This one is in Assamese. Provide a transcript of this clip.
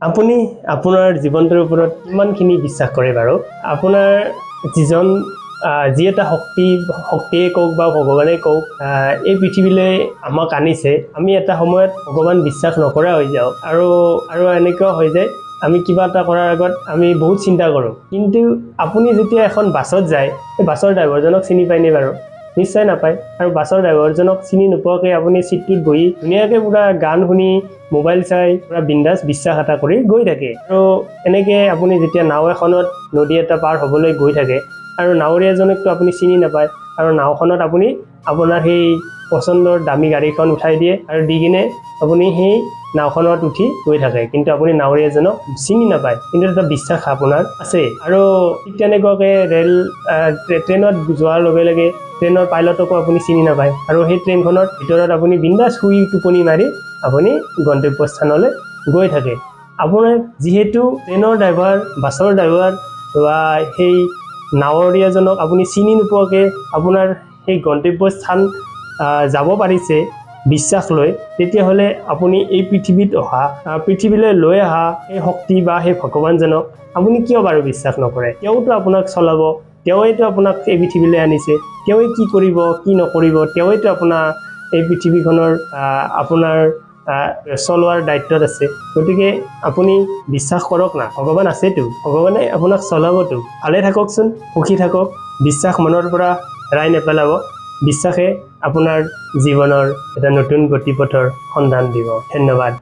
আপুনি আপোনাৰ জীৱনটোৰ ওপৰত কিমানখিনি বিশ্বাস কৰে বাৰু আপোনাৰ যিজন যি এটা শক্তিয়ে কওক বা ভগৱানে কওক এই পৃথিৱীলৈ আমাক আনিছে আমি এটা সময়ত ভগৱান বিশ্বাস নকৰা হৈ যাওঁ আৰু এনেকুৱা হৈ যায় আমি কিবা এটা কৰাৰ আগত আমি বহুত চিন্তা কৰোঁ কিন্তু আপুনি যেতিয়া এখন বাছত যায় এই বাছৰ ড্ৰাইভাৰজনক চিনি পায়নে বাৰু নিশ্চয় নাপায় আৰু বাছৰ ড্ৰাইভাৰজনক চিনি নোপোৱাকৈ আপুনি চিটটোত বহি ধুনীয়াকৈ পুৰা গান শুনি মোবাইল চাই পুৰা বিন্দাছ বিশ্বাস এটা কৰি গৈ থাকে আৰু এনেকৈ আপুনি যেতিয়া নাও এখনত নদী এটা পাৰ হ'বলৈ গৈ থাকে আৰু নাৱৰীয়াজনকতো আপুনি চিনি নাপায় আৰু নাওখনত আপুনি আপোনাৰ সেই পচন্দৰ দামী গাড়ীখন উঠাই দিয়ে আৰু দি কিনে আপুনি সেই নাওখনত উঠি গৈ থাকে কিন্তু আপুনি নাৱৰীয়াজনক চিনি নাপায় কিন্তু এটা বিশ্বাস আপোনাৰ আছে আৰু ঠিক তেনেকুৱাকৈ ট্ৰেইনত যোৱাৰ লগে লগে ট্ৰেইনৰ পাইলটকো আপুনি চিনি নাপায় আৰু সেই ট্ৰেইনখনৰ ভিতৰত আপুনি বিন্দাছ শুই টোপনি মাৰি আপুনি গন্তব্যস্থানলৈ গৈ থাকে আপোনাৰ যিহেতু ট্ৰেইনৰ ড্ৰাইভাৰ বাছৰ ড্ৰাইভাৰ বা সেই নাৱৰীয়াজনক আপুনি চিনি নোপোৱাকৈ আপোনাৰ সেই গন্তব্যস্থান যাব পাৰিছে বিশ্বাস লৈ তেতিয়াহ'লে আপুনি এই পৃথিৱীলৈ লৈ অহা সেই শক্তি বা সেই ভগৱানজনক আপুনি কিয় বাৰু বিশ্বাস নকৰে তেওঁতো আপোনাক চলাব তেওঁৱেইতো আপোনাক এই পৃথিৱীলৈ আনিছে তেওঁৱে কি কৰিব কি নকৰিব তেওঁৱেইতো আপোনাৰ এই পৃথিৱীখনৰ আপোনাৰ চলোৱাৰ দায়িত্বত আছে গতিকে আপুনি বিশ্বাস কৰক না ভগৱান আছেতো ভগৱানে আপোনাক চলাবতো ভালে থাককচোন সুখী থাকক বিশ্বাস মনৰ পৰা হেৰাই নেপেলাব বিশ্বাসে আপোনাৰ জীৱনৰ এটা নতুন গতিপথৰ সন্ধান দিব ধন্যবাদ